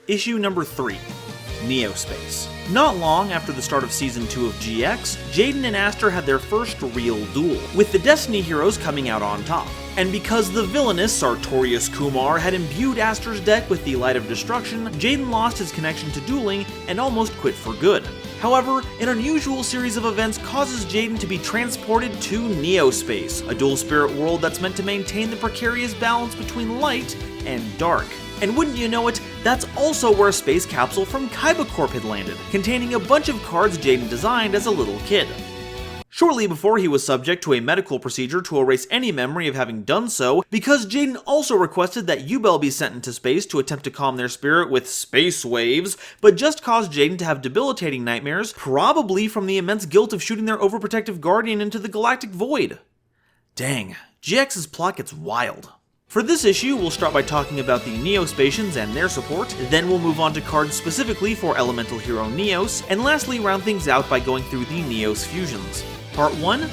Issue number 3, Neo-Space. Not long after the start of Season 2 of GX, Jaden and Aster had their first real duel, with the Destiny heroes coming out on top. And because the villainous Sartorius Kumar had imbued Aster's deck with the Light of Destruction, Jaden lost his connection to dueling and almost quit for good. However, an unusual series of events causes Jaden to be transported to Neo-Space, a dual spirit world that's meant to maintain the precarious balance between light and dark. And wouldn't you know it, that's also where a space capsule from Kaiba Corp had landed, containing a bunch of cards Jaden designed as a little kid. Shortly before, he was subject to a medical procedure to erase any memory of having done so, because Jaden also requested that Yubel be sent into space to attempt to calm their spirit with space waves, but just caused Jaden to have debilitating nightmares, probably from the immense guilt of shooting their overprotective guardian into the galactic void. Dang, GX's plot gets wild. For this issue, we'll start by talking about the Neo-Spacians and their support, then we'll move on to cards specifically for elemental hero Neos, and lastly round things out by going through the Neos fusions. Part 1,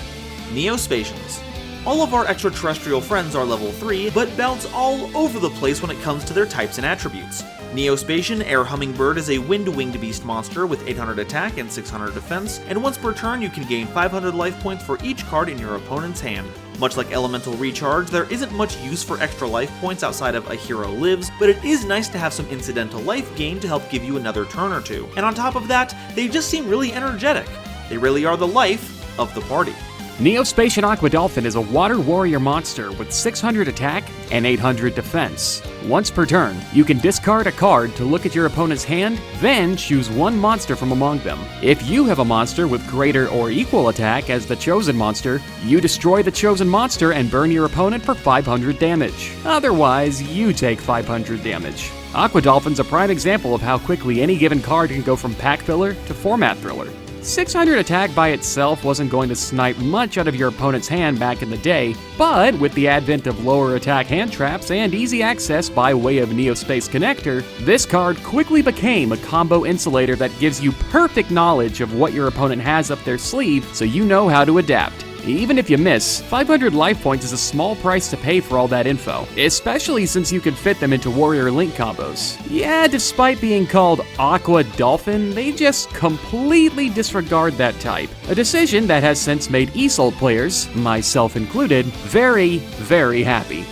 Neo-Spacians. All of our extraterrestrial friends are level 3, but bounce all over the place when it comes to their types and attributes. Neo-Spacian Air Hummingbird is a wind-winged beast monster with 800 attack and 600 defense, and once per turn you can gain 500 life points for each card in your opponent's hand. Much like Elemental Recharge, there isn't much use for extra life points outside of A Hero Lives, but it is nice to have some incidental life gain to help give you another turn or two. And on top of that, they just seem really energetic. They really are the life of the party. Neo-Spacian Aqua Dolphin is a water warrior monster with 600 attack and 800 defense. Once per turn, you can discard a card to look at your opponent's hand, then choose one monster from among them. If you have a monster with greater or equal attack as the chosen monster, you destroy the chosen monster and burn your opponent for 500 damage. Otherwise, you take 500 damage. Aqua Dolphin's a prime example of how quickly any given card can go from pack filler to format thriller. 600 attack by itself wasn't going to snipe much out of your opponent's hand back in the day, but with the advent of lower attack hand traps and easy access by way of Neo-Space Connector, this card quickly became a combo insulator that gives you perfect knowledge of what your opponent has up their sleeve so you know how to adapt. Even if you miss, 500 life points is a small price to pay for all that info, especially since you can fit them into Warrior Link combos. Yeah, despite being called Aqua Dolphin, they just completely disregard that type, a decision that has since made ESOL players, myself included, very, very happy.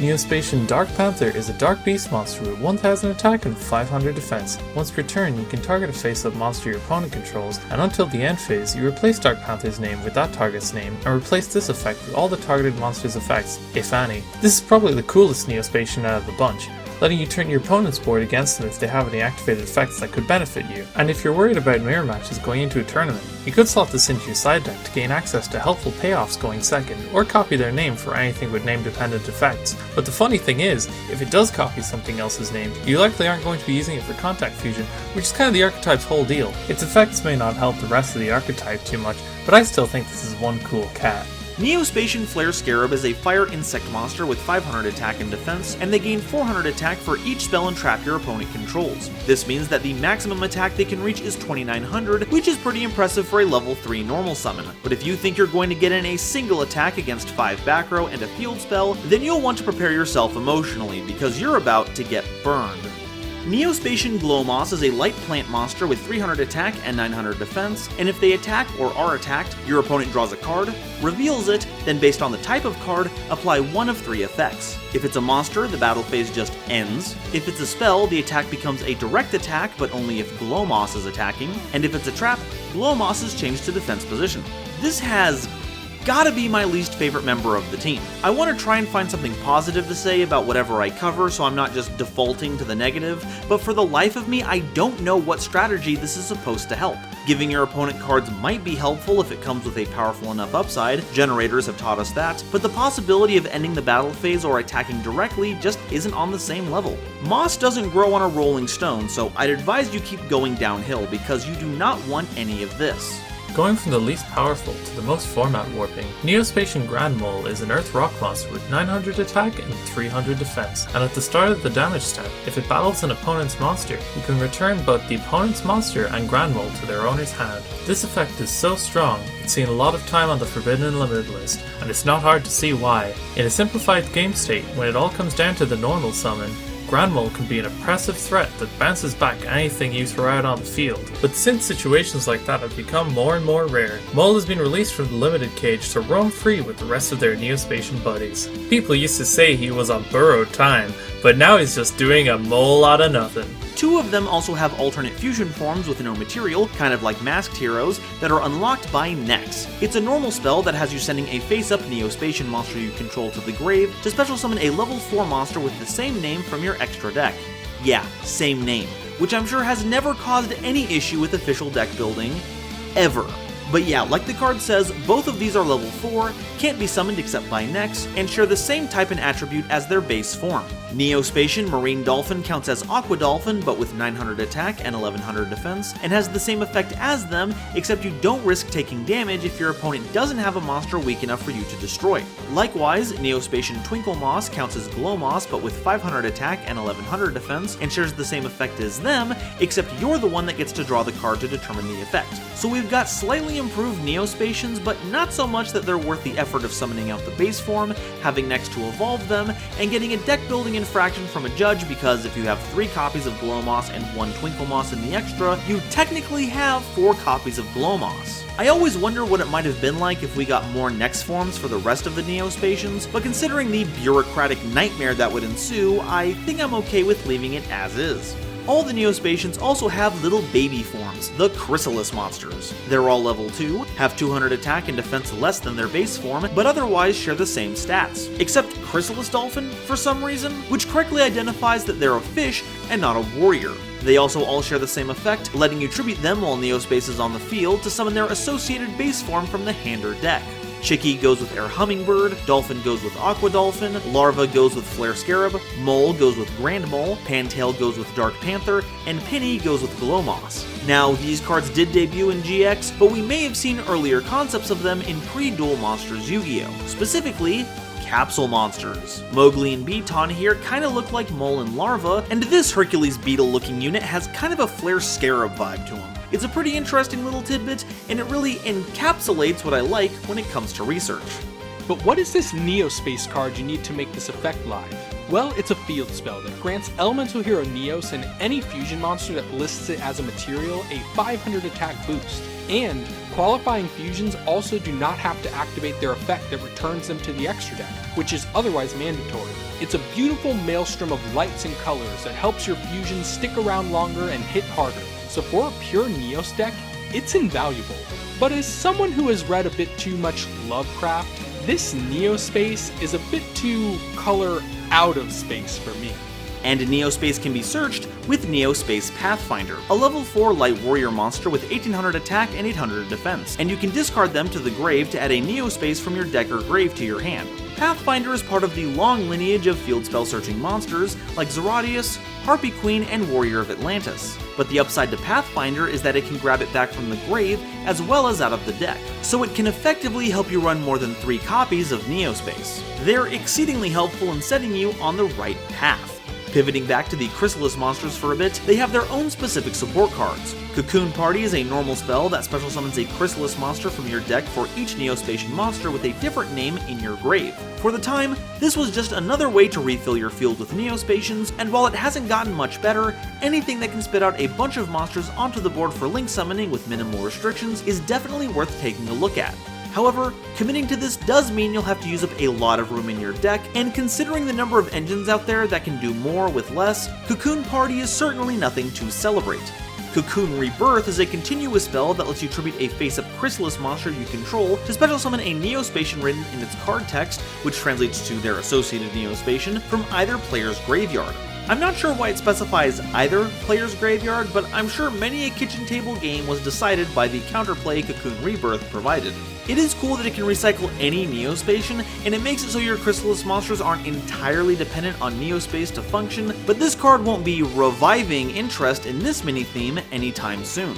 Neo-Spacian Dark Panther is a dark beast monster with 1000 attack and 500 defense. Once per turn, you can target a face-up monster your opponent controls, and until the end phase, you replace Dark Panther's name with that target's name, and replace this effect with all the targeted monster's effects, if any. This is probably the coolest Neo-Spacian out of the bunch, letting you turn your opponent's board against them if they have any activated effects that could benefit you. And if you're worried about mirror matches going into a tournament, you could slot this into your side deck to gain access to helpful payoffs going second, or copy their name for anything with name dependent effects. But the funny thing is, if it does copy something else's name, you likely aren't going to be using it for contact fusion, which is kind of the archetype's whole deal. Its effects may not help the rest of the archetype too much, but I still think this is one cool cat. Neo-Spacian Flare Scarab is a fire insect monster with 500 attack and defense, and they gain 400 attack for each spell and trap your opponent controls. This means that the maximum attack they can reach is 2900, which is pretty impressive for a level 3 normal summon. But if you think you're going to get in a single attack against 5 back row and a field spell, then you'll want to prepare yourself emotionally, because you're about to get burned. Neo-Spacian Glowmoss is a light plant monster with 300 attack and 900 defense, and if they attack or are attacked, your opponent draws a card, reveals it, then based on the type of card, apply one of 3 effects. If it's a monster, the battle phase just ends. If it's a spell, the attack becomes a direct attack, but only if Glowmoss is attacking, and if it's a trap, Glowmoss is changed to defense position. This has gotta be my least favorite member of the team. I want to try and find something positive to say about whatever I cover so I'm not just defaulting to the negative, but for the life of me I don't know what strategy this is supposed to help. Giving your opponent cards might be helpful if it comes with a powerful enough upside, generators have taught us that, but the possibility of ending the battle phase or attacking directly just isn't on the same level. Moss doesn't grow on a rolling stone, so I'd advise you keep going downhill because you do not want any of this. Going from the least powerful to the most format warping, Neo-Spacian Grand Mole is an Earth Rock monster with 900 attack and 300 defense, and at the start of the damage step, if it battles an opponent's monster, you can return both the opponent's monster and Grand Mole to their owner's hand. This effect is so strong, it's seen a lot of time on the Forbidden and Limited list, and it's not hard to see why. In a simplified game state, when it all comes down to the normal summon, Grand Mole can be an oppressive threat that bounces back anything you throw out on the field. But since situations like that have become more and more rare, Mole has been released from the limited cage to roam free with the rest of their Neo-Spacian buddies. People used to say he was on borrowed time, but now he's just doing a mole out of nothing. Two of them also have alternate fusion forms with no material, kind of like masked heroes, that are unlocked by Nex. It's a normal spell that has you sending a face-up Neo-Spacian monster you control to the grave to special summon a level 4 monster with the same name from your extra deck. Yeah, same name, which I'm sure has never caused any issue with official deck building, ever. But yeah, like the card says, both of these are level 4, can't be summoned except by Nex, and share the same type and attribute as their base form. Neo-Spacian Marine Dolphin counts as Aqua Dolphin, but with 900 attack and 1100 defense, and has the same effect as them, except you don't risk taking damage if your opponent doesn't have a monster weak enough for you to destroy. Likewise, Neo-Spacian Twinkle Moss counts as Glow Moss, but with 500 attack and 1100 defense, and shares the same effect as them, except you're the one that gets to draw the card to determine the effect. So we've got slightly improved Neo-Spacians, but not so much that they're worth the effort of summoning out the base form, having Nex to evolve them, and getting a deck building infraction from a judge, because if you have 3 copies of Glow Moss and 1 Twinkle Moss in the extra, you technically have 4 copies of Glow Moss. I always wonder what it might have been like if we got more Nex forms for the rest of the Neo-Spacians, but considering the bureaucratic nightmare that would ensue, I think I'm okay with leaving it as is. All the Neo-Spacians also have little baby forms, the Chrysalis monsters. They're all level 2, have 200 attack and defense less than their base form, but otherwise share the same stats. Except Chrysalis Dolphin, for some reason, which correctly identifies that they're a fish and not a warrior. They also all share the same effect, letting you tribute them while Neo-Space is on the field to summon their associated base form from the hand or deck. Chicky goes with Air Hummingbird, Dolphin goes with Aqua Dolphin, Larva goes with Flare Scarab, Mole goes with Grand Mole, Pantail goes with Dark Panther, and Penny goes with Glow Moss. Now, these cards did debut in GX, but we may have seen earlier concepts of them in pre-Duel Monsters Yu-Gi-Oh! Specifically, Capsule Monsters. Mowgli and Beaton here kinda look like Mole and Larva, and this Hercules Beetle looking unit has kind of a Flare Scarab vibe to him. It's a pretty interesting little tidbit, and it really encapsulates what I like when it comes to research. But what is this Neo-Space card you need to make this effect live? Well, it's a field spell that grants Elemental Hero Neos and any fusion monster that lists it as a material a 500 attack boost. And qualifying fusions also do not have to activate their effect that returns them to the extra deck, which is otherwise mandatory. It's a beautiful maelstrom of lights and colors that helps your fusions stick around longer and hit harder. So for a pure Neos deck, it's invaluable. But as someone who has read a bit too much Lovecraft, this Neo-Space is a bit too color out of space for me. And Neo-Space can be searched with Neo-Space Pathfinder, a level 4 light warrior monster with 1800 attack and 800 defense, and you can discard them to the grave to add a Neo-Space from your deck or grave to your hand. Pathfinder is part of the long lineage of field spell searching monsters like Zeradius, Harpy Queen, and Warrior of Atlantis. But the upside to Pathfinder is that it can grab it back from the grave as well as out of the deck, so it can effectively help you run more than 3 copies of Neo-Space. They're exceedingly helpful in setting you on the right path. Pivoting back to the Chrysalis monsters for a bit, they have their own specific support cards. Cocoon Party is a normal spell that special summons a Chrysalis monster from your deck for each Neo-Spacian monster with a different name in your grave. For the time, this was just another way to refill your field with Neo-Spacians, and while it hasn't gotten much better, anything that can spit out a bunch of monsters onto the board for link summoning with minimal restrictions is definitely worth taking a look at. However, committing to this does mean you'll have to use up a lot of room in your deck, and considering the number of engines out there that can do more with less, Cocoon Party is certainly nothing to celebrate. Cocoon Rebirth is a continuous spell that lets you tribute a face-up Chrysalis monster you control to special summon a Neo-Spacian written in its card text, which translates to their associated Neo-Spacian, from either player's graveyard. I'm not sure why it specifies either player's graveyard, but I'm sure many a kitchen table game was decided by the counterplay Cocoon Rebirth provided. It is cool that it can recycle any Neo-Spacian, and it makes it so your Chrysalis monsters aren't entirely dependent on Neo-Space to function, but this card won't be reviving interest in this mini-theme anytime soon.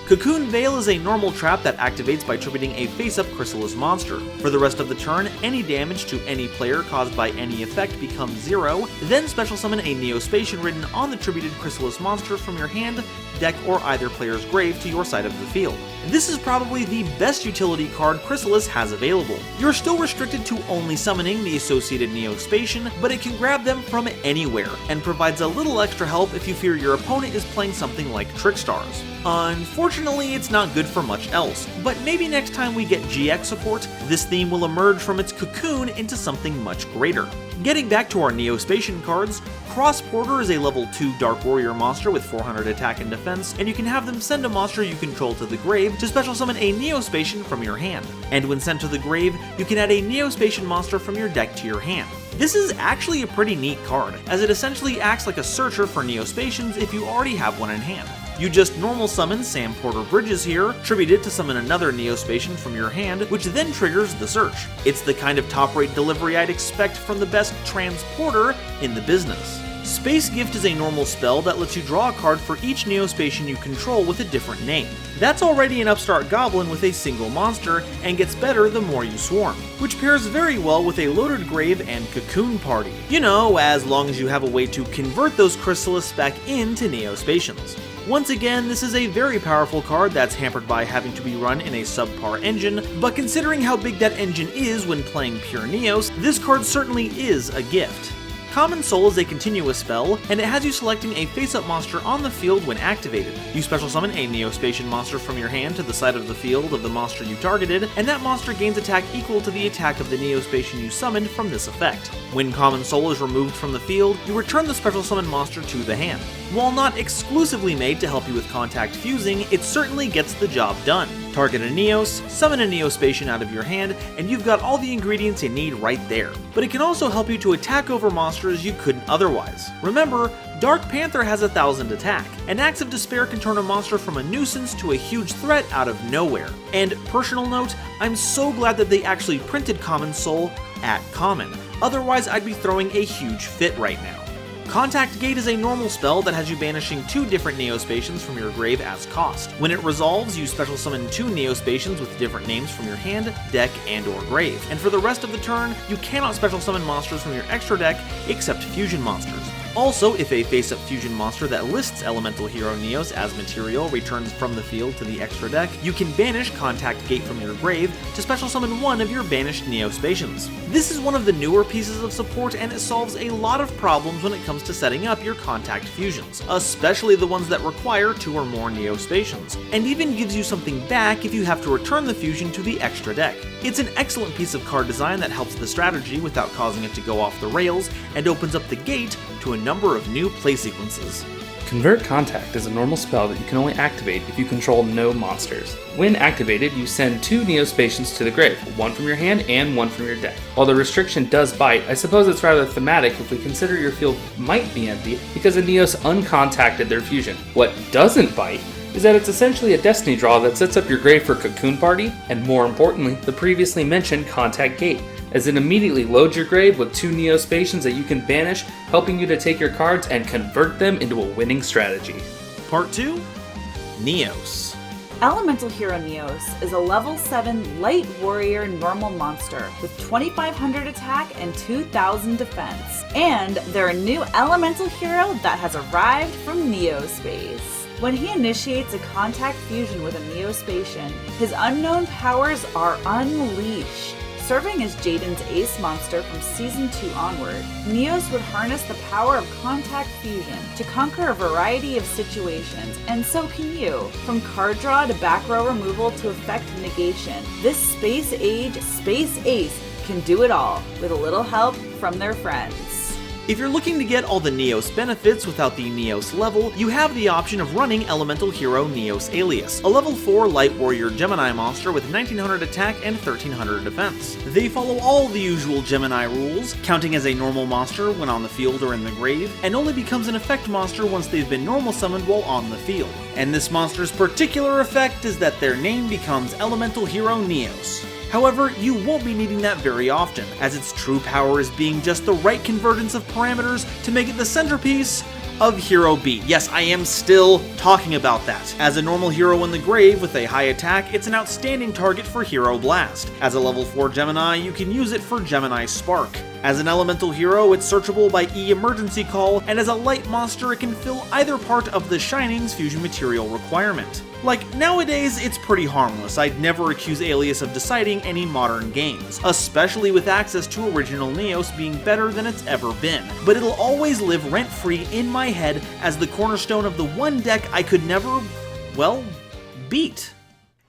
Cocoon Veil is a normal trap that activates by tributing a face-up Chrysalis monster. For the rest of the turn, any damage to any player caused by any effect becomes 0, then special summon a Neo-Spacian written on the tributed Chrysalis monster from your hand, deck, or either player's grave to your side of the field. This is probably the best utility card Chrysalis has available. You're still restricted to only summoning the associated Neo-Spacian, but it can grab them from anywhere, and provides a little extra help if you fear your opponent is playing something like Trickstars. Unfortunately, it's not good for much else, but maybe next time we get GX support, this theme will emerge from its cocoon into something much greater. Getting back to our Neo-Spacian cards, Cross Porter is a level 2 Dark Warrior monster with 400 attack and defense, and you can have them send a monster you control to the grave to special summon a Neo-Spacian from your hand. And when sent to the grave, you can add a Neo-Spacian monster from your deck to your hand. This is actually a pretty neat card, as it essentially acts like a searcher for Neo-Spacians if you already have one in hand. You just normal summon Sam Porter Bridges here, tribute it to summon another Neo-Spacian from your hand, which then triggers the search. It's the kind of top-rate delivery I'd expect from the best transporter in the business. Space Gift is a normal spell that lets you draw a card for each Neo-Spacian you control with a different name. That's already an upstart goblin with a single monster, and gets better the more you swarm, which pairs very well with a loaded grave and cocoon party. You know, as long as you have a way to convert those Chrysalis back into Neo-Spacians. Once again, this is a very powerful card that's hampered by having to be run in a subpar engine, but considering how big that engine is when playing pure Neos, this card certainly is a gift. Common Soul is a continuous spell, and it has you selecting a face-up monster on the field when activated. You special summon a Neo-Spacian monster from your hand to the side of the field of the monster you targeted, and that monster gains attack equal to the attack of the Neo-Spacian you summoned from this effect. When Common Soul is removed from the field, you return the special summon monster to the hand. While not exclusively made to help you with contact fusing, it certainly gets the job done. Target a Neos, summon a Neo-Spacian out of your hand, and you've got all the ingredients you need right there. But it can also help you to attack over monsters you couldn't otherwise. Remember, Dark Panther has 1000 attack, and Acts of Despair can turn a monster from a nuisance to a huge threat out of nowhere. And personal note, I'm so glad that they actually printed Common Soul at common, otherwise I'd be throwing a huge fit right now. Contact Gate is a normal spell that has you banishing 2 different Neo-Spacians from your grave as cost. When it resolves, you special summon 2 Neo-Spacians with different names from your hand, deck, and or grave. And for the rest of the turn, you cannot special summon monsters from your extra deck except fusion monsters. Also, if a face-up fusion monster that lists Elemental Hero Neos as material returns from the field to the extra deck, you can banish Contact Gate from your grave to special summon one of your banished Neo-Spacians. This is one of the newer pieces of support, and it solves a lot of problems when it comes to setting up your Contact fusions, especially the ones that require 2 or more Neo-Spacians, and even gives you something back if you have to return the fusion to the extra deck. It's an excellent piece of card design that helps the strategy without causing it to go off the rails, and opens up the gate to a number of new play sequences. Convert Contact is a normal spell that you can only activate if you control no monsters. When activated, you send 2 Neo-Spacians to the grave, one from your hand and one from your deck. While the restriction does bite, I suppose it's rather thematic if we consider your field might be empty because the Neos uncontacted their fusion. What doesn't bite is that it's essentially a destiny draw that sets up your grave for Cocoon Party, and more importantly, the previously mentioned Contact Gate, as it immediately loads your grave with 2 Neo-Spacians that you can banish, helping you to take your cards and convert them into a winning strategy. Part 2? Neos. Elemental Hero Neos is a level 7 light warrior normal monster with 2500 attack and 2000 defense. And they're a new elemental hero that has arrived from Neo-Space. When he initiates a contact fusion with a Neo-Spacian, his unknown powers are unleashed. Serving as Jaden's ace monster from Season 2 onward, Neos would harness the power of contact fusion to conquer a variety of situations, and so can you. From card draw to back row removal to effect negation, this space age space ace can do it all, with a little help from their friends. If you're looking to get all the Neos benefits without the Neos level, you have the option of running Elemental Hero Neos Alias, a level 4 Light Warrior Gemini monster with 1900 attack and 1300 defense. They follow all the usual Gemini rules, counting as a normal monster when on the field or in the grave, and only becomes an effect monster once they've been normal summoned while on the field. And this monster's particular effect is that their name becomes Elemental Hero Neos. However, you won't be needing that very often, as its true power is being just the right convergence of parameters to make it the centerpiece of Hero B. Yes, I am still talking about that. As a normal hero in the grave with a high attack, it's an outstanding target for Hero Blast. As a level 4 Gemini, you can use it for Gemini Spark. As an elemental hero, it's searchable by E Emergency Call, and as a light monster, it can fill either part of the Shining's fusion material requirement. Like, nowadays, it's pretty harmless. I'd never accuse Alias of deciding any modern games, especially with access to original Neos being better than it's ever been. But it'll always live rent-free in my head as the cornerstone of the one deck I could never, well, beat.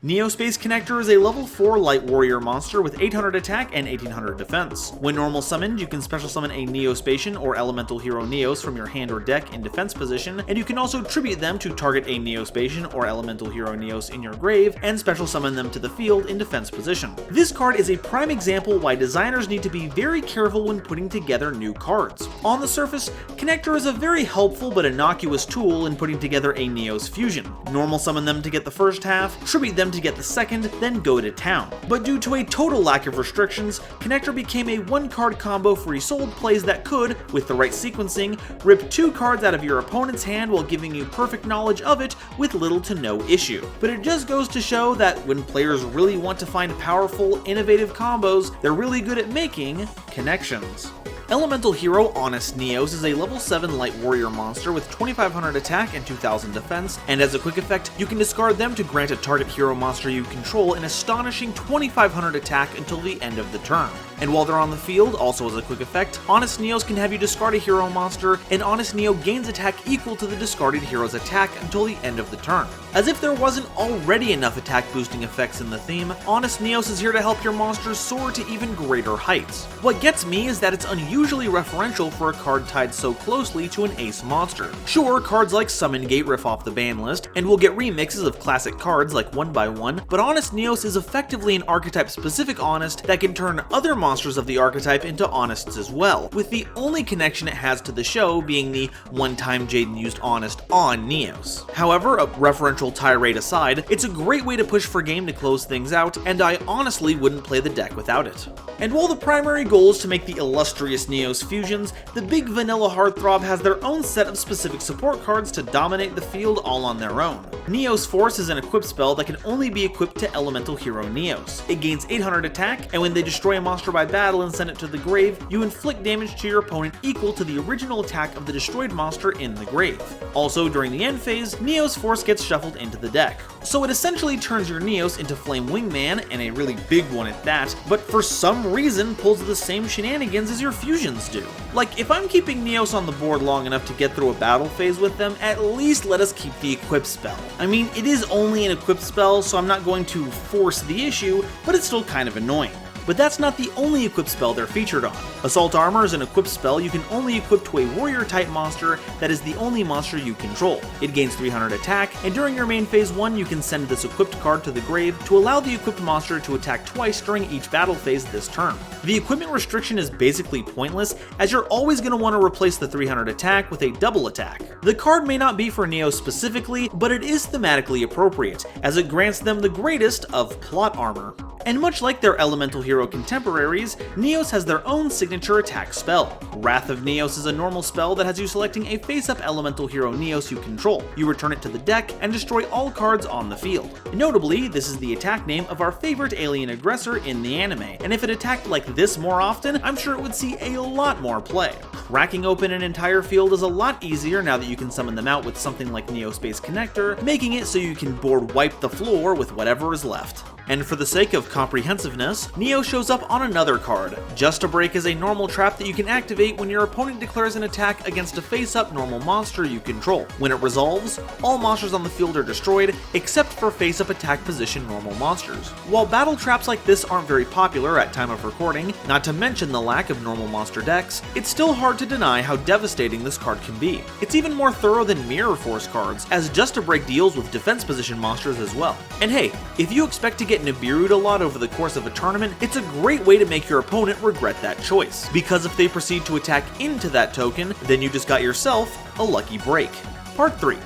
Neo-Space Connector is a level 4 Light Warrior monster with 800 attack and 1800 defense. When normal summoned, you can special summon a Neo-Spacian or Elemental Hero Neos from your hand or deck in defense position, and you can also tribute them to target a Neo-Spacian or Elemental Hero Neos in your grave and special summon them to the field in defense position. This card is a prime example why designers need to be very careful when putting together new cards. On the surface, Connector is a very helpful but innocuous tool in putting together a Neos fusion. Normal summon them to get the first half, tribute them to get the second, then go to town. But due to a total lack of restrictions, Connector became a one-card combo for resold plays that could, with the right sequencing, rip 2 cards out of your opponent's hand while giving you perfect knowledge of it with little to no issue. But it just goes to show that when players really want to find powerful, innovative combos, they're really good at making connections. Elemental Hero Honest Neos is a level 7 Light Warrior monster with 2500 attack and 2000 defense, and as a quick effect, you can discard them to grant a target hero monster you control an astonishing 2500 attack until the end of the turn. And while they're on the field, also as a quick effect, Honest Neos can have you discard a hero monster, and Honest Neo gains attack equal to the discarded hero's attack until the end of the turn. As if there wasn't already enough attack boosting effects in the theme, Honest Neos is here to help your monsters soar to even greater heights. What gets me is that it's unusually referential for a card tied so closely to an ace monster. Sure, cards like Summon Gate riff off the ban list, and we'll get remixes of classic cards like 1x1, but Honest Neos is effectively an archetype-specific Honest that can turn other monsters of the archetype into Honests as well, with the only connection it has to the show being the one time Jaden used Honest on Neos. However, a referential tirade aside, it's a great way to push for game to close things out, and I honestly wouldn't play the deck without it. And while the primary goal is to make the illustrious Neos fusions, the big vanilla heartthrob has their own set of specific support cards to dominate the field all on their own. Neos Force is an equip spell that can only be equipped to Elemental Hero Neos. It gains 800 attack, and when they destroy a monster by battle and send it to the grave, you inflict damage to your opponent equal to the original attack of the destroyed monster in the grave. Also, during the end phase, Neos Force gets shuffled into the deck. So it essentially turns your Neos into Flame Wingman, and a really big one at that, but for some reason pulls the same shenanigans as your fusions do. Like, if I'm keeping Neos on the board long enough to get through a battle phase with them, at least let us keep the equip spell. I mean, it is only an equip spell, so I'm not going to force the issue, but it's still kind of annoying. But that's not the only equip spell they're featured on. Assault Armor is an equip spell you can only equip to a warrior type monster that is the only monster you control. It gains 300 attack, and during your main phase 1 you can send this equipped card to the grave to allow the equipped monster to attack twice during each battle phase this turn. The equipment restriction is basically pointless, as you're always going to want to replace the 300 attack with a double attack. The card may not be for Neos specifically, but it is thematically appropriate, as it grants them the greatest of plot armor. And much like their Elemental Hero contemporaries, Neos has their own signature attack spell. Wrath of Neos is a normal spell that has you selecting a face-up Elemental Hero Neos you control. You return it to the deck and destroy all cards on the field. Notably, this is the attack name of our favorite alien aggressor in the anime, and if it attacked like this more often, I'm sure it would see a lot more play. Cracking open an entire field is a lot easier now that you can summon them out with something like Neo-Space Connector, making it so you can board wipe the floor with whatever is left. And for the sake of comprehensiveness, Neo shows up on another card. Just a Break is a normal trap that you can activate when your opponent declares an attack against a face-up normal monster you control. When it resolves, all monsters on the field are destroyed, except for face-up attack position normal monsters. While battle traps like this aren't very popular at time of recording, not to mention the lack of normal monster decks, it's still hard to deny how devastating this card can be. It's even more thorough than Mirror Force cards, as Just a Break deals with defense position monsters as well. And hey, if you expect to get Nibiru'd a lot over the course of a tournament, it's a great way to make your opponent regret that choice, because if they proceed to attack into that token, then you just got yourself a lucky break. Part 3.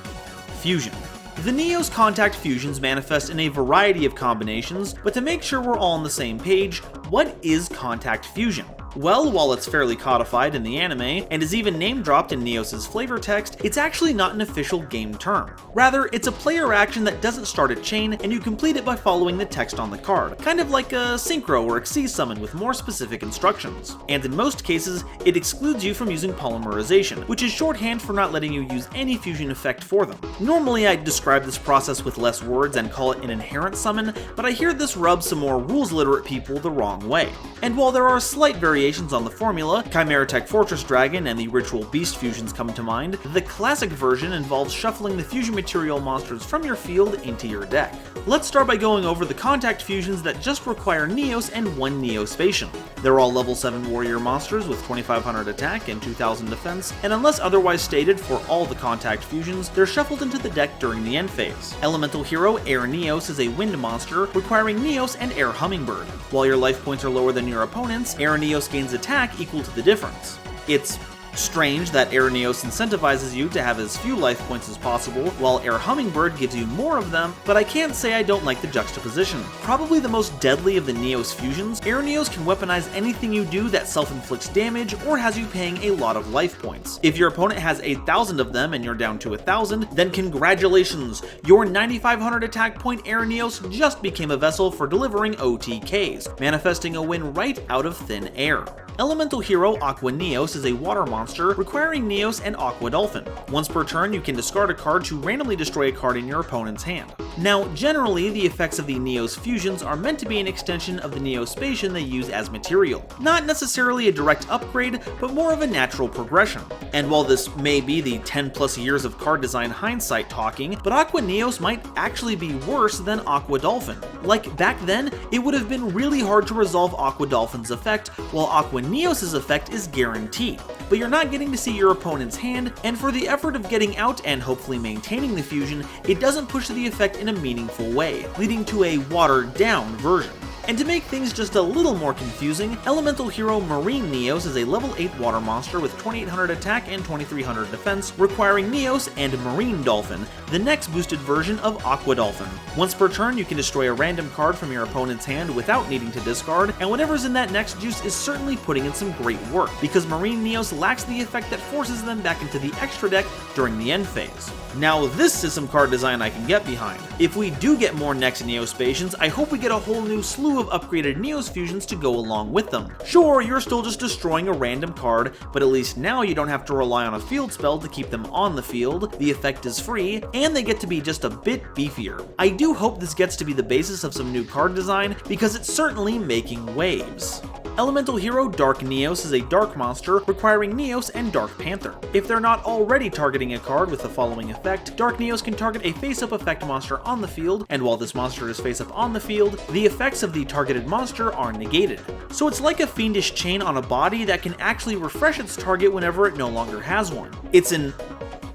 Fusion. The Neos Contact fusions manifest in a variety of combinations, but to make sure we're all on the same page, what is Contact Fusion? Well, while it's fairly codified in the anime, and is even name-dropped in Neos' flavor text, it's actually not an official game term. Rather, it's a player action that doesn't start a chain, and you complete it by following the text on the card, kind of like a Synchro or Xyz summon with more specific instructions. And in most cases, it excludes you from using polymerization, which is shorthand for not letting you use any fusion effect for them. Normally I'd describe this process with less words and call it an inherent summon, but I hear this rubs some more rules-literate people the wrong way. And while there are slight variations on the formula, Chimeratech Fortress Dragon and the Ritual Beast fusions come to mind, the classic version involves shuffling the fusion material monsters from your field into your deck. Let's start by going over the contact fusions that just require Neos and one Neo-Spacian. They're all level 7 warrior monsters with 2500 attack and 2000 defense, and unless otherwise stated for all the contact fusions, they're shuffled into the deck during the end phase. Elemental Hero Air Neos is a wind monster requiring Neos and Air Hummingbird. While your life points are lower than your opponent's, Air Neos gains attack equal to the difference. It's strange that Air Neos incentivizes you to have as few life points as possible, while Air Hummingbird gives you more of them, but I can't say I don't like the juxtaposition. Probably the most deadly of the Neos fusions, Air Neos can weaponize anything you do that self-inflicts damage or has you paying a lot of life points. If your opponent has 8,000 of them and you're down to 1,000, then congratulations! Your 9,500 attack point Air Neos just became a vessel for delivering OTKs, manifesting a win right out of thin air. Elemental Hero Aqua Neos is a water monster requiring Neos and Aqua Dolphin. Once per turn, you can discard a card to randomly destroy a card in your opponent's hand. Now, generally, the effects of the Neos fusions are meant to be an extension of the Neo-Spacian they use as material. Not necessarily a direct upgrade, but more of a natural progression. And while this may be the 10 plus years of card design hindsight talking, but Aqua Neos might actually be worse than Aqua Dolphin. Like, back then, it would have been really hard to resolve Aqua Dolphin's effect, while Aqua Neos' effect is guaranteed. But you're not getting to see your opponent's hand, and for the effort of getting out and hopefully maintaining the fusion, it doesn't push the effect in a meaningful way, leading to a watered-down version. And to make things just a little more confusing, Elemental Hero Marine Neos is a level 8 water monster with 2800 attack and 2300 defense, requiring Neos and Marine Dolphin, the next boosted version of Aqua Dolphin. Once per turn, you can destroy a random card from your opponent's hand without needing to discard, and whatever's in that next juice is certainly putting in some great work, because Marine Neos lacks the effect that forces them back into the extra deck during the end phase. Now this is some card design I can get behind. If we do get more next Neo-Spacians, I hope we get a whole new slew of upgraded Neos fusions to go along with them. Sure, you're still just destroying a random card, but at least now you don't have to rely on a field spell to keep them on the field, the effect is free, and they get to be just a bit beefier. I do hope this gets to be the basis of some new card design, because it's certainly making waves. Elemental Hero Dark Neos is a dark monster requiring Neos and Dark Panther. If they're not already targeting a card with the following effect, Dark Neos can target a face-up effect monster on the field, and while this monster is face-up on the field, the effects of the targeted monster are negated. So it's like a fiendish chain on a body that can actually refresh its target whenever it no longer has one. It's an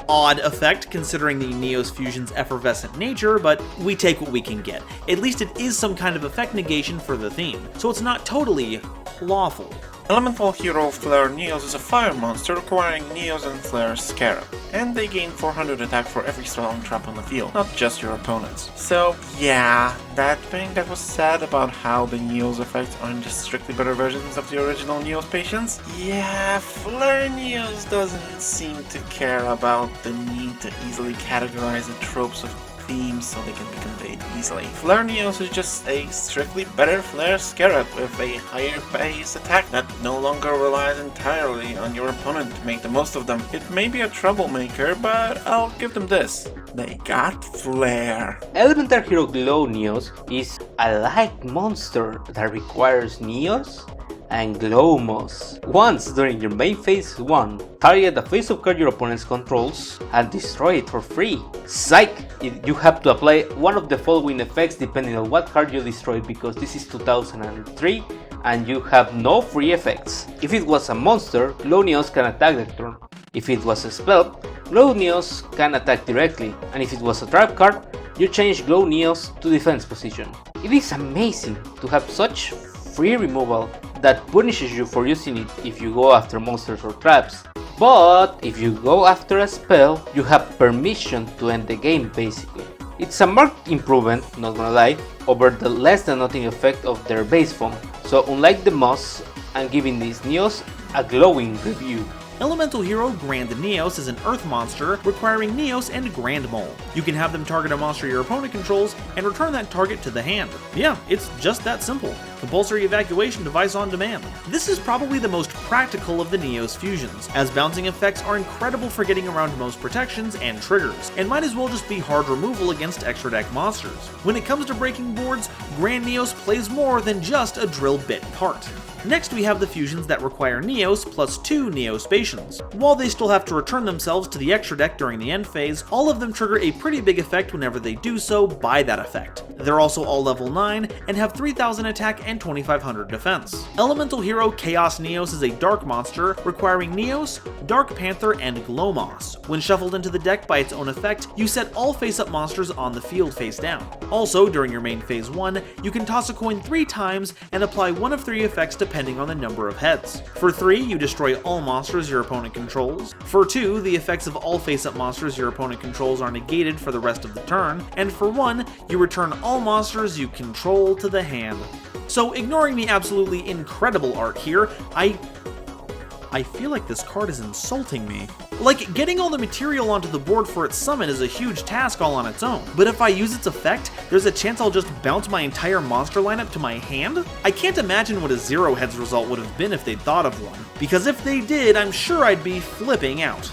odd effect considering the Neos fusion's effervescent nature, but we take what we can get. At least it is some kind of effect negation for the theme, so it's not totally lawful. Elemental Hero Flare Neos is a fire monster requiring Neos and Flare Scarab, and they gain 400 attack for every spell and trap on the field, not just your opponent's. So yeah, that thing that was said about how the Neos effects aren't just strictly better versions of the original Neo-Spacians, yeah, Flare Neos doesn't seem to care about the need to easily categorize the tropes of themes so they can be conveyed easily. Flare Neos is just a strictly better Flare Scarab with a higher base attack that no longer relies entirely on your opponent to make the most of them. It may be a troublemaker, but I'll give them this. They got flair. Elemental Hero Glow Neos is a light monster that requires Neos and Glow Moss. Once during your main phase 1, target the face-up card your opponent controls and destroy it for free. Psych! You have to apply one of the following effects depending on what card you destroyed, because this is 2003 and you have no free effects. If it was a monster, Glow Neos can attack the turn. If it was a spell, Glow Neos can attack directly, and if it was a trap card, you change Glow Neos to defense position. It is amazing to have such free removal that punishes you for using it if you go after monsters or traps. But if you go after a spell, you have permission to end the game basically. It's a marked improvement, not gonna lie, over the less than nothing effect of their base form. So unlike the Moss, and giving these Neos a glowing review. Elemental Hero Grand Neos is an Earth monster requiring Neos and Grand Mole. You can have them target a monster your opponent controls and return that target to the hand. Yeah, it's just that simple. Compulsory evacuation device on demand. This is probably the most practical of the Neos fusions, as bouncing effects are incredible for getting around most protections and triggers, and might as well just be hard removal against extra deck monsters. When it comes to breaking boards, Grand Neos plays more than just a drill bit part. Next we have the fusions that require Neos plus 2 Neo-Spacians. While they still have to return themselves to the extra deck during the end phase, all of them trigger a pretty big effect whenever they do so by that effect. They're also all level 9 and have 3000 attack and 2500 defense. Elemental Hero Chaos Neos is a dark monster requiring Neos, Dark Panther, and Glowmoss. When shuffled into the deck by its own effect, you set all face-up monsters on the field face down. Also, during your main phase 1, you can toss a coin 3 times and apply one of 3 effects depending on the number of heads. For 3, you destroy all monsters your opponent controls. For 2, the effects of all face-up monsters your opponent controls are negated for the rest of the turn. And for 1, you return all monsters you control to the hand. So ignoring the absolutely incredible art here, I feel like this card is insulting me. Like, getting all the material onto the board for its summon is a huge task all on its own, but if I use its effect, there's a chance I'll just bounce my entire monster lineup to my hand? I can't imagine what a 0 heads result would have been if they'd thought of one, because if they did, I'm sure I'd be flipping out.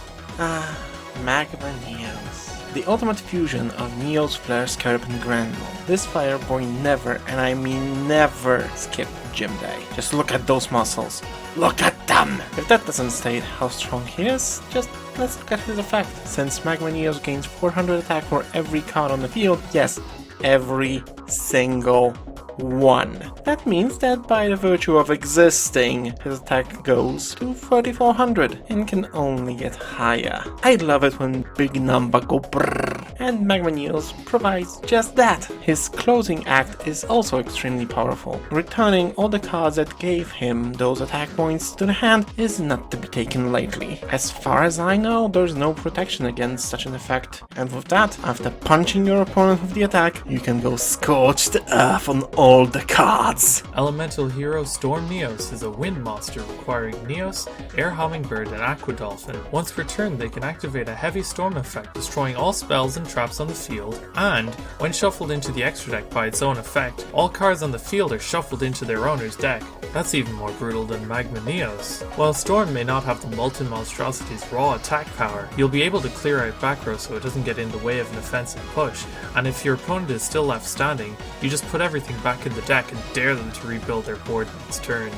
Magma Neos. The ultimate fusion of Neos, Flare, Scarab, and Grand Mole. This Fireboy never, and I mean never, skip gym day. Just look at those muscles. Look at them! If that doesn't state how strong he is, just let's look at his effect. Since Magma Neos gains 400 attack for every card on the field, yes, every single one. That means that by the virtue of existing, his attack goes to 3400 and can only get higher. I love it when big number go brrrr, and Magma Neos provides just that. His closing act is also extremely powerful. Returning all the cards that gave him those attack points to the hand is not to be taken lightly. As far as I know, there's no protection against such an effect, and with that, after punching your opponent with the attack, you can go scorch the earth on all the cards. Elemental Hero Storm Neos is a wind monster requiring Neos, Air Hummingbird, and Aqua Dolphin. Once per turn, they can activate a heavy storm effect, destroying all spells and traps on the field, and when shuffled into the extra deck by its own effect, all cards on the field are shuffled into their owner's deck. That's even more brutal than Magma Neos. While Storm may not have the Molten Monstrosity's raw attack power, you'll be able to clear out back row so it doesn't get in the way of an offensive push, and if your opponent is still left standing, you just put everything back in the deck and dare them to rebuild their board next turn.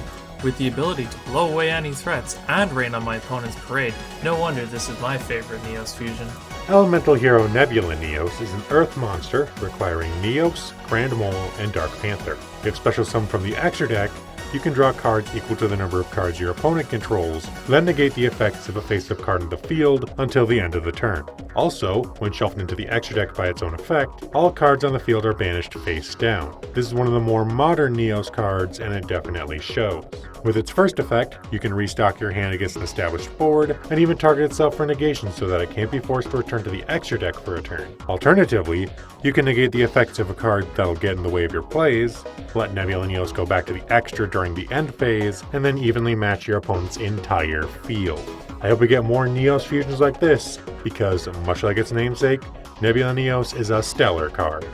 With the ability to blow away any threats and rain on my opponent's parade, no wonder this is my favorite Neos fusion. Elemental Hero Nebula Neos is an Earth monster requiring Neos, Grand Mole, and Dark Panther. If special summoned from the extra deck, you can draw cards equal to the number of cards your opponent controls, then negate the effects of a face-up card in the field until the end of the turn. Also, when shuffled into the extra deck by its own effect, all cards on the field are banished face down. This is one of the more modern Neos cards, and it definitely shows. With its first effect, you can restock your hand against an established board, and even target itself for negation so that it can't be forced to return to the extra deck for a turn. Alternatively, you can negate the effects of a card that'll get in the way of your plays, let Nebula Neos go back to the extra during the end phase, and then evenly match your opponent's entire field. I hope we get more Neos fusions like this, because much like its namesake, Nebula Neos is a stellar card.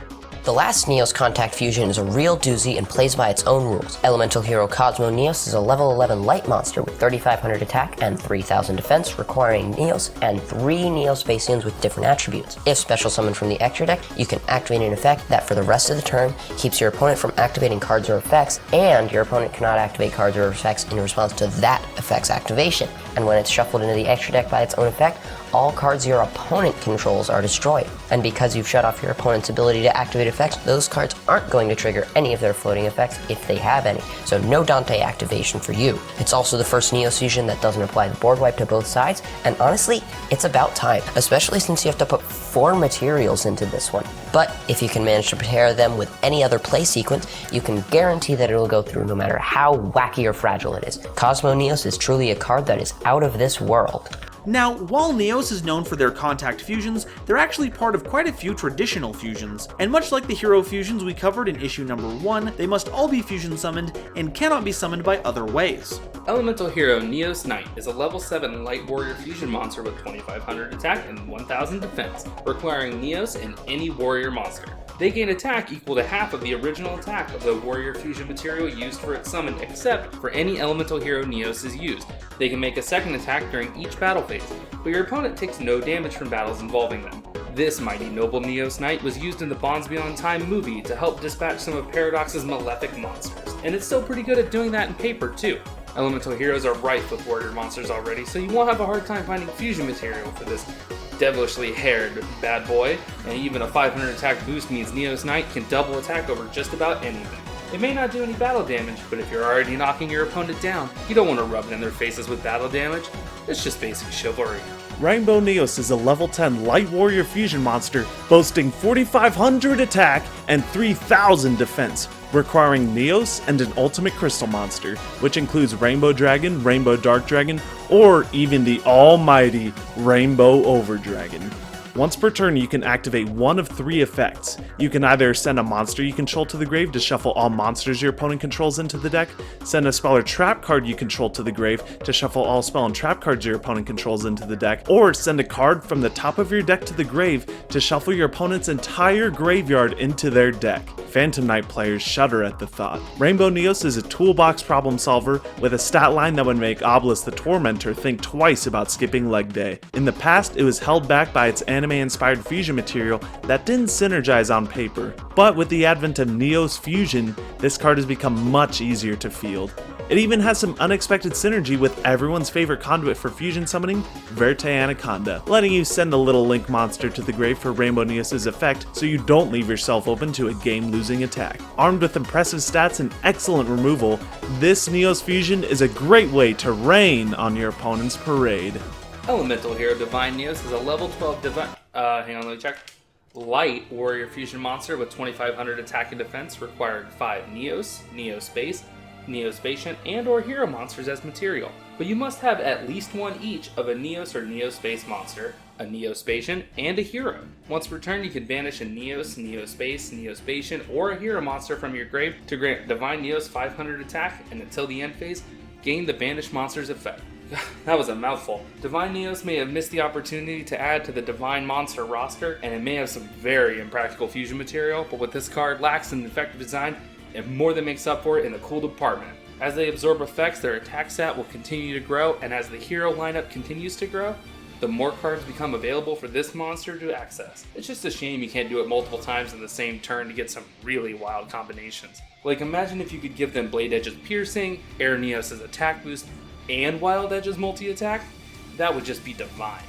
The last Neos Contact fusion is a real doozy and plays by its own rules. Elemental Hero Cosmo Neos is a level 11 light monster with 3500 attack and 3000 defense, requiring Neos and 3 Neo-Spacians with different attributes. If special summoned from the extra deck, you can activate an effect that for the rest of the turn keeps your opponent from activating cards or effects, and your opponent cannot activate cards or effects in response to that effect's activation. And when it's shuffled into the extra deck by its own effect, all cards your opponent controls are destroyed. And because you've shut off your opponent's ability to activate effects, those cards aren't going to trigger any of their floating effects if they have any. So no Dante activation for you. It's also the first Neos fusion that doesn't apply the board wipe to both sides, and honestly, it's about time, especially since you have to put 4 materials into this one. But if you can manage to pair them with any other play sequence, you can guarantee that it'll go through no matter how wacky or fragile it is. Cosmo Neos is truly a card that is out of this world. Now, while Neos is known for their contact fusions, they're actually part of quite a few traditional fusions, and much like the hero fusions we covered in issue number 1, they must all be fusion summoned and cannot be summoned by other ways. Elemental Hero Neos Knight is a level 7 Light Warrior fusion monster with 2500 attack and 1000 defense, requiring Neos and any warrior monster. They gain attack equal to half of the original attack of the warrior fusion material used for its summon, except for any Elemental Hero Neos is used. They can make a second attack during each battle phase, but your opponent takes no damage from battles involving them. This mighty noble Neos Knight was used in the Bonds Beyond Time movie to help dispatch some of Paradox's malefic monsters, and it's still pretty good at doing that in paper too. Elemental heroes are rife with warrior monsters already, so you won't have a hard time finding fusion material for this devilishly haired bad boy, and even a 500 attack boost means Neos Knight can double attack over just about anything. It may not do any battle damage, but if you're already knocking your opponent down, you don't want to rub it in their faces with battle damage. It's just basic chivalry. Rainbow Neos is a level 10 Light Warrior fusion monster boasting 4500 attack and 3000 defense, requiring Neos and an ultimate crystal monster, which includes Rainbow Dragon, Rainbow Dark Dragon, or even the almighty Rainbow Overdragon. Once per turn, you can activate one of 3 effects. You can either send a monster you control to the grave to shuffle all monsters your opponent controls into the deck, send a spell or trap card you control to the grave to shuffle all spell and trap cards your opponent controls into the deck, or send a card from the top of your deck to the grave to shuffle your opponent's entire graveyard into their deck. Phantom Knight players shudder at the thought. Rainbow Neos is a toolbox problem solver with a stat line that would make Obelisk the Tormentor think twice about skipping leg day. In the past, it was held back by its anime-inspired fusion material that didn't synergize on paper. But with the advent of Neos Fusion, this card has become much easier to field. It even has some unexpected synergy with everyone's favorite conduit for fusion summoning, Verte Anaconda, letting you send a little Link monster to the grave for Rainbow Neos' effect so you don't leave yourself open to a game-losing attack. Armed with impressive stats and excellent removal, this Neos Fusion is a great way to rain on your opponent's parade. Elemental Hero Divine Neos is a level 12 Light Warrior Fusion monster with 2500 attack and defense, requiring 5 Neos, Neo-Space, Neo-Spacian, and or hero monsters as material. But you must have at least one each of a Neos or Neo-Space monster, a Neo-Spacian, and a hero. Once per turn, you can banish a Neos, Neo-Space, Neo-Spacian, or a hero monster from your grave to grant Divine Neos 500 attack, and until the end phase, gain the banished monster's effect. That was a mouthful. Divine Neos may have missed the opportunity to add to the Divine Monster roster, and it may have some very impractical fusion material, but what this card lacks in effective design, it more than makes up for it in the cool department. As they absorb effects, their attack stat will continue to grow, and as the hero lineup continues to grow, the more cards become available for this monster to access. It's just a shame you can't do it multiple times in the same turn to get some really wild combinations. Like, imagine if you could give them Blade Edge's Piercing, Air Neos' attack boost, and Wild Edge's multi-attack. That would just be divine.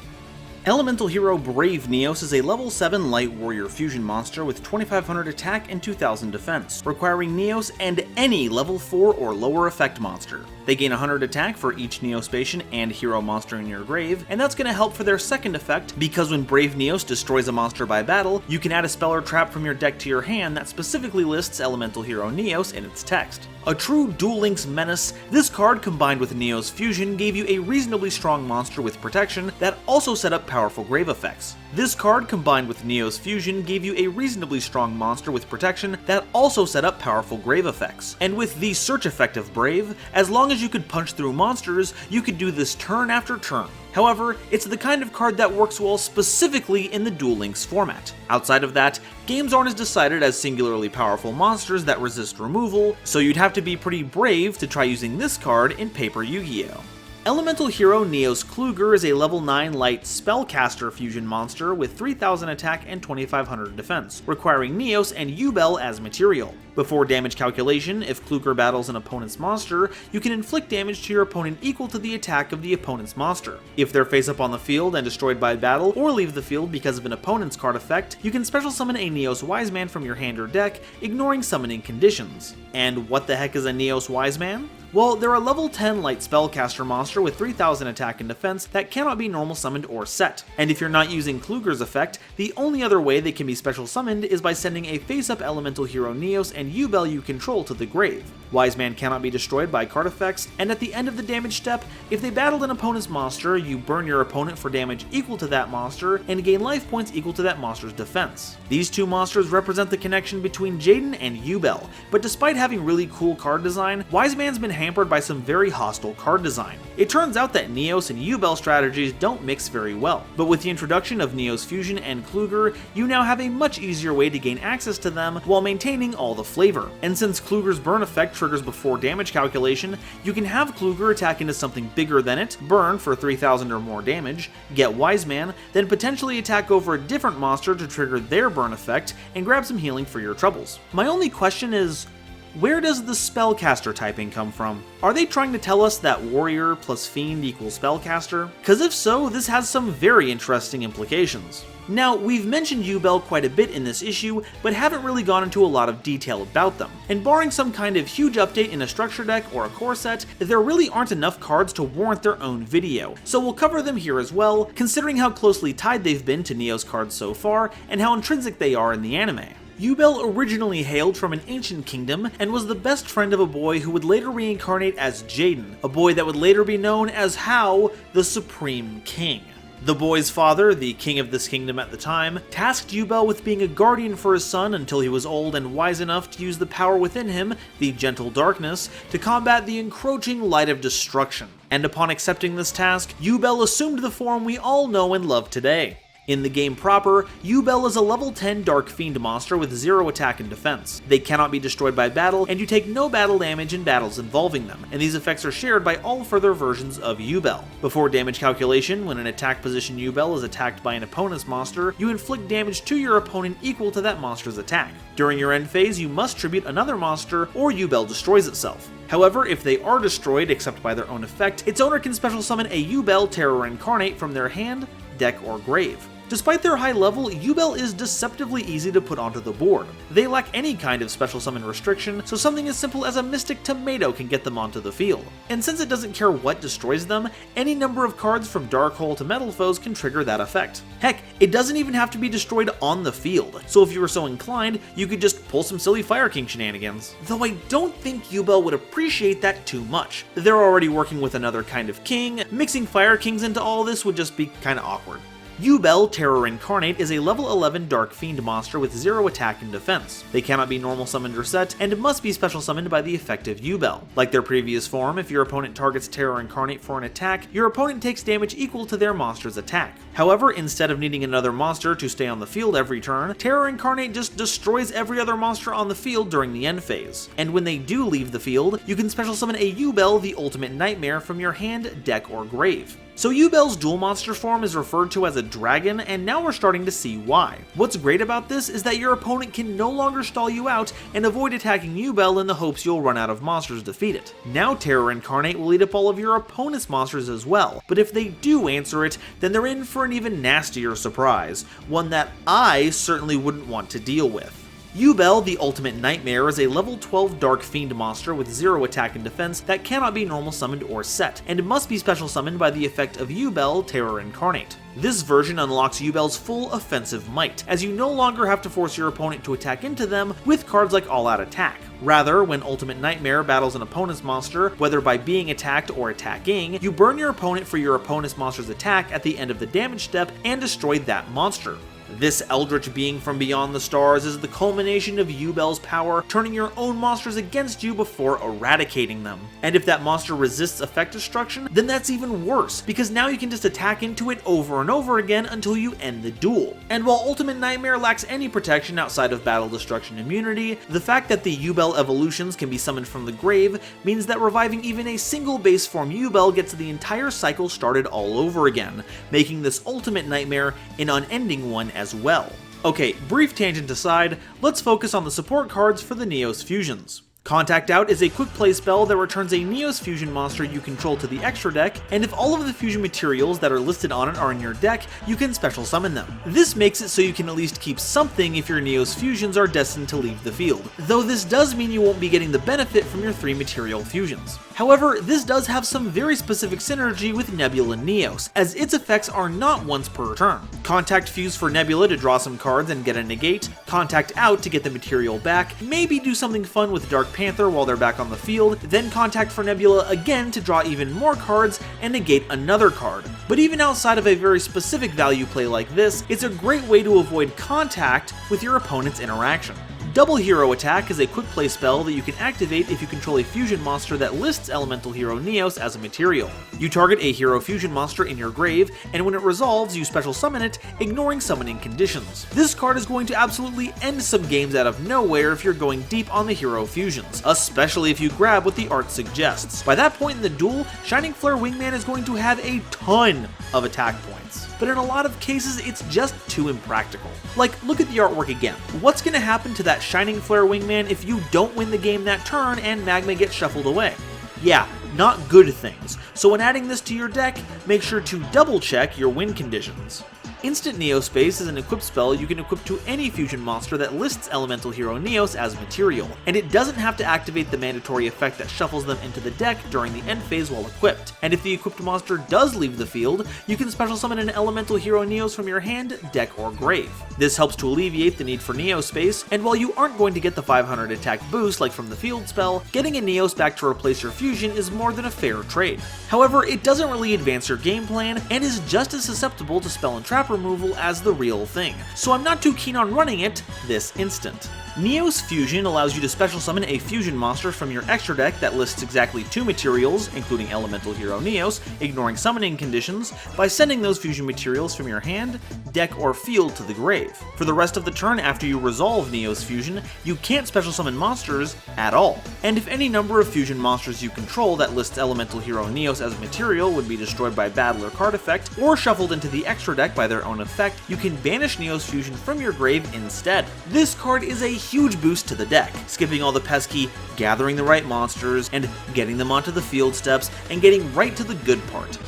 Elemental Hero Brave Neos is a level 7 Light Warrior fusion monster with 2500 attack and 2000 defense, requiring Neos and any level 4 or lower effect monster. They gain 100 attack for each Neo-Spacian and hero monster in your grave, and that's going to help for their second effect, because when Brave Neos destroys a monster by battle, you can add a spell or trap from your deck to your hand that specifically lists Elemental Hero Neos in its text. A true Duel Links menace, this card combined with Neos Fusion gave you a reasonably strong monster with protection that also set up powerful grave effects. This card combined with Neos Fusion gave you a reasonably strong monster with protection that also set up powerful grave effects. And with the search effect of Brave, as long as you could punch through monsters, you could do this turn after turn. However, it's the kind of card that works well specifically in the Duel Links format. Outside of that, games aren't as decided as singularly powerful monsters that resist removal, so you'd have to be pretty brave to try using this card in Paper Yu-Gi-Oh! Elemental Hero Neos Kluger is a level 9 light spellcaster fusion monster with 3000 attack and 2500 defense, requiring Neos and Yubel as material. Before damage calculation, if Kluger battles an opponent's monster, you can inflict damage to your opponent equal to the attack of the opponent's monster. If they're face up on the field and destroyed by battle, or leave the field because of an opponent's card effect, you can special summon a Neos Wise Man from your hand or deck, ignoring summoning conditions. And what the heck is a Neos Wise Man? Well, they're a level 10 light spellcaster monster with 3000 attack and defense that cannot be normal summoned or set. And if you're not using Kluger's effect, the only other way they can be special summoned is by sending a face-up elemental hero Neos and Yubel you control to the grave. Wise Man cannot be destroyed by card effects, and at the end of the damage step, if they battled an opponent's monster, you burn your opponent for damage equal to that monster and gain life points equal to that monster's defense. These two monsters represent the connection between Jaden and Yubel, but despite having really cool card design, Wise Man's been hampered by some very hostile card design. It turns out that Neos and Yubel strategies don't mix very well, but with the introduction of Neos Fusion and Kluger, you now have a much easier way to gain access to them while maintaining all the flavor. And since Kluger's burn effect triggers before damage calculation, you can have Kluger attack into something bigger than it, burn for 3000 or more damage, get Wise Man, then potentially attack over a different monster to trigger their burn effect, and grab some healing for your troubles. My only question is, where does the spellcaster typing come from? Are they trying to tell us that warrior plus fiend equals spellcaster? Cause if so, this has some very interesting implications. Now, we've mentioned Yubel quite a bit in this issue, but haven't really gone into a lot of detail about them. And barring some kind of huge update in a structure deck or a core set, there really aren't enough cards to warrant their own video, so we'll cover them here as well, considering how closely tied they've been to Neo's cards so far, and how intrinsic they are in the anime. Yubel originally hailed from an ancient kingdom and was the best friend of a boy who would later reincarnate as Jaden, a boy that would later be known as Hao, the Supreme King. The boy's father, the king of this kingdom at the time, tasked Yubel with being a guardian for his son until he was old and wise enough to use the power within him, the gentle darkness, to combat the encroaching light of destruction. And upon accepting this task, Yubel assumed the form we all know and love today. In the game proper, Yubel is a level 10 Dark Fiend monster with 0 attack and defense. They cannot be destroyed by battle, and you take no battle damage in battles involving them, and these effects are shared by all further versions of Yubel. Before damage calculation, when an attack position Yubel is attacked by an opponent's monster, you inflict damage to your opponent equal to that monster's attack. During your end phase, you must tribute another monster, or Yubel destroys itself. However, if they are destroyed except by their own effect, its owner can special summon a Yubel Terror Incarnate from their hand, deck, or grave. Despite their high level, Yubel is deceptively easy to put onto the board. They lack any kind of special summon restriction, so something as simple as a Mystic Tomato can get them onto the field. And since it doesn't care what destroys them, any number of cards from Dark Hole to Metal Foes can trigger that effect. Heck, it doesn't even have to be destroyed on the field, so if you were so inclined, you could just pull some silly Fire King shenanigans. Though I don't think Yubel would appreciate that too much. They're already working with another kind of king, mixing Fire Kings into all this would just be kinda awkward. Yubel Terror Incarnate is a level 11 Dark Fiend monster with 0 attack and defense. They cannot be normal summoned or set, and must be special summoned by the effective Yubel. Like their previous form, if your opponent targets Terror Incarnate for an attack, your opponent takes damage equal to their monster's attack. However, instead of needing another monster to stay on the field every turn, Terror Incarnate just destroys every other monster on the field during the end phase. And when they do leave the field, you can special summon a Yubel, the Ultimate Nightmare, from your hand, deck, or grave. So Yubel's dual monster form is referred to as a dragon, and now we're starting to see why. What's great about this is that your opponent can no longer stall you out and avoid attacking Yubel in the hopes you'll run out of monsters to defeat it. Now Terror Incarnate will eat up all of your opponent's monsters as well, but if they do answer it, then they're in for an even nastier surprise, one that I certainly wouldn't want to deal with. Yubel, the Ultimate Nightmare, is a level 12 Dark Fiend monster with 0 attack and defense that cannot be normal summoned or set, and must be special summoned by the effect of Yubel Terror Incarnate. This version unlocks Yubel's full offensive might, as you no longer have to force your opponent to attack into them with cards like All Out Attack. Rather, when Ultimate Nightmare battles an opponent's monster, whether by being attacked or attacking, you burn your opponent for your opponent's monster's attack at the end of the damage step and destroy that monster. This eldritch being from beyond the stars is the culmination of Yubel's power, turning your own monsters against you before eradicating them. And if that monster resists effect destruction, then that's even worse, because now you can just attack into it over and over again until you end the duel. And while Ultimate Nightmare lacks any protection outside of battle destruction immunity, the fact that the Yubel evolutions can be summoned from the grave means that reviving even a single base form Yubel gets the entire cycle started all over again, making this Ultimate Nightmare an unending one as well. Okay, brief tangent aside, let's focus on the support cards for the Neos fusions. Contact Out is a quick play spell that returns a Neos fusion monster you control to the extra deck, and if all of the fusion materials that are listed on it are in your deck, you can special summon them. This makes it so you can at least keep something if your Neos fusions are destined to leave the field, though this does mean you won't be getting the benefit from your 3 material fusions. However, this does have some very specific synergy with Nebula Neos, as its effects are not once per turn. Contact Fuse for Nebula to draw some cards and get a negate, Contact Out to get the material back, maybe do something fun with Dark Panther while they're back on the field, then Contact for Nebula again to draw even more cards and negate another card. But even outside of a very specific value play like this, it's a great way to avoid contact with your opponent's interaction. Double Hero Attack is a quick play spell that you can activate if you control a fusion monster that lists Elemental Hero Neos as a material. You target a hero fusion monster in your grave, and when it resolves, you special summon it, ignoring summoning conditions. This card is going to absolutely end some games out of nowhere if you're going deep on the hero fusions, especially if you grab what the art suggests. By that point in the duel, Shining Flare Wingman is going to have a ton of attack points, but in a lot of cases it's just too impractical. Like, look at the artwork again. What's going to happen to that Shining Flare Wingman if you don't win the game that turn and Magma gets shuffled away? Yeah, not good things. So when adding this to your deck, make sure to double check your win conditions. Instant Neo-Space is an equip spell you can equip to any fusion monster that lists Elemental Hero Neos as material, and it doesn't have to activate the mandatory effect that shuffles them into the deck during the end phase while equipped. And if the equipped monster does leave the field, you can special summon an Elemental Hero Neos from your hand, deck, or grave. This helps to alleviate the need for Neo-Space, and while you aren't going to get the 500 attack boost like from the field spell, getting a Neos back to replace your fusion is more than a fair trade. However, it doesn't really advance your game plan, and is just as susceptible to spell and trap removal as the real thing, so I'm not too keen on running it this instant. Neos Fusion allows you to special summon a fusion monster from your extra deck that lists exactly 2 materials, including Elemental Hero Neos, ignoring summoning conditions, by sending those fusion materials from your hand, deck, or field to the grave. For the rest of the turn after you resolve Neos Fusion, you can't special summon monsters at all. And if any number of fusion monsters you control that lists Elemental Hero Neos as material would be destroyed by battle or card effect, or shuffled into the extra deck by their own effect, you can banish Neos Fusion from your grave instead. This card is a huge boost to the deck, skipping all the pesky gathering the right monsters and getting them onto the field steps and getting right to the good part.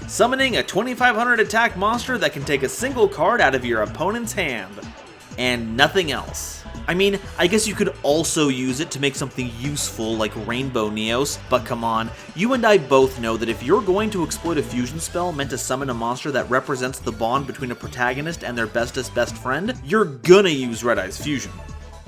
Summoning a 2500 attack monster that can take a single card out of your opponent's hand. And nothing else. I mean, I guess you could also use it to make something useful like Rainbow Neos, but come on, you and I both know that if you're going to exploit a fusion spell meant to summon a monster that represents the bond between a protagonist and their bestest best friend, you're gonna use Red Eye's Fusion.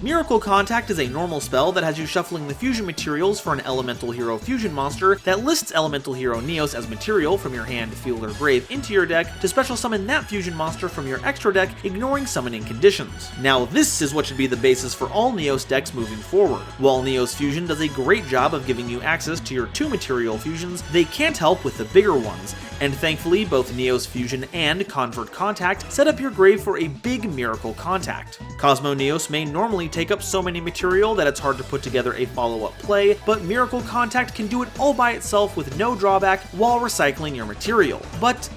Miracle Contact is a normal spell that has you shuffling the fusion materials for an Elemental Hero fusion monster that lists Elemental Hero Neos as material from your hand, field, or grave into your deck to special summon that fusion monster from your extra deck, ignoring summoning conditions. Now this is what should be the basis for all Neos decks moving forward. While Neos Fusion does a great job of giving you access to your 2 material fusions, they can't help with the bigger ones, and thankfully both Neos Fusion and Convert Contact set up your grave for a big Miracle Contact. Cosmo Neos may normally take up so many material that it's hard to put together a follow-up play, but Miracle Contact can do it all by itself with no drawback while recycling your material. But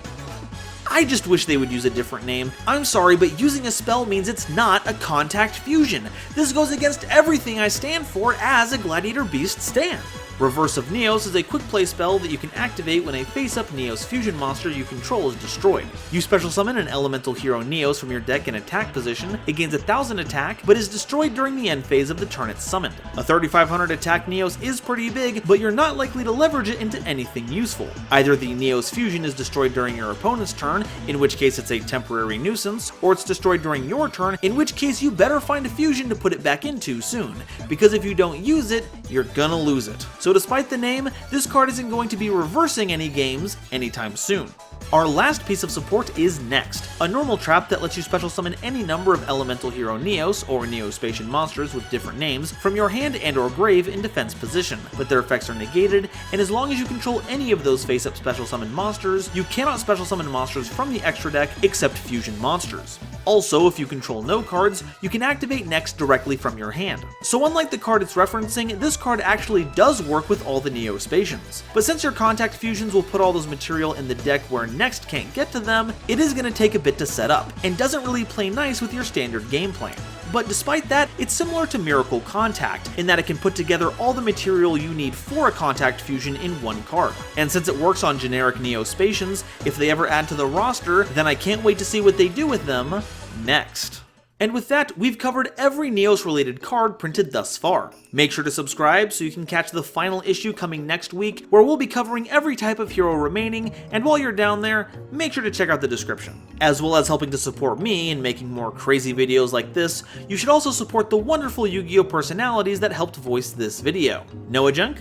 I just wish they would use a different name. I'm sorry, but using a spell means it's not a contact fusion. This goes against everything I stand for as a Gladiator Beast stan. Reverse of Neos is a quick play spell that you can activate when a face-up Neos fusion monster you control is destroyed. You special summon an Elemental Hero Neos from your deck in attack position, it gains 1000 attack, but is destroyed during the end phase of the turn it's summoned. A 3500 attack Neos is pretty big, but you're not likely to leverage it into anything useful. Either the Neos fusion is destroyed during your opponent's turn, in which case it's a temporary nuisance, or it's destroyed during your turn, in which case you better find a fusion to put it back into soon, because if you don't use it, you're gonna lose it. So despite the name, this card isn't going to be reversing any games anytime soon. Our last piece of support is Next, a normal trap that lets you special summon any number of Elemental Hero Neos, or Neo-Spacian monsters with different names, from your hand and or grave in defense position, but their effects are negated, and as long as you control any of those face-up special summon monsters, you cannot special summon monsters from the extra deck except fusion monsters. Also, if you control no cards, you can activate Next directly from your hand. So unlike the card it's referencing, this card actually does work with all the Neo-Spacians. But since your contact fusions will put all those material in the deck where Next can't get to them, it is going to take a bit to set up, and doesn't really play nice with your standard game plan. but despite that, it's similar to Miracle Contact, in that it can put together all the material you need for a contact fusion in one card. And since it works on generic Neo-Spacians, if they ever add to the roster, then I can't wait to see what they do with them next. And with that, we've covered every Neos related card printed thus far. Make sure to subscribe so you can catch the final issue coming next week, where we'll be covering every type of hero remaining, and while you're down there, make sure to check out the description. As well as helping to support me in making more crazy videos like this, you should also support the wonderful Yu-Gi-Oh personalities that helped voice this video. Noah Junk,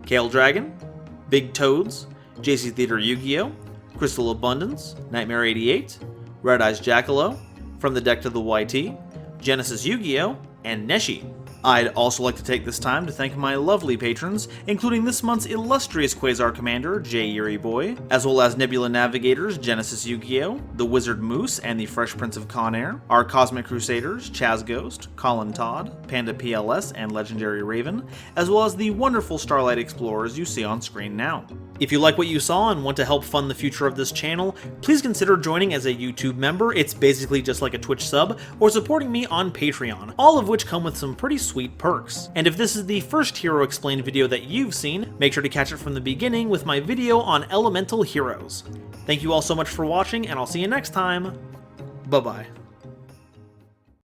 Kale Dragon, Big Toads, JC Theater Yu-Gi-Oh, Crystal Abundance, Nightmare 88, Red Eyes Jackalow, From the Deck to the YT, Genesis Yu-Gi-Oh, and Neshi. I'd also like to take this time to thank my lovely patrons, including this month's illustrious Quasar Commander, J. Eerie Boy, as well as Nebula Navigators, Genesis Yu-Gi-Oh, the Wizard Moose and the Fresh Prince of Conair, our Cosmic Crusaders, Chaz Ghost, Colin Todd, Panda PLS, and Legendary Raven, as well as the wonderful Starlight Explorers you see on screen now. If you like what you saw and want to help fund the future of this channel, please consider joining as a YouTube member. It's basically just like a Twitch sub, or supporting me on Patreon, all of which come with some pretty sweet perks. And if this is the first Hero Explained video that you've seen, make sure to catch it from the beginning with my video on Elemental Heroes. Thank you all so much for watching, and I'll see you next time. Bye-bye.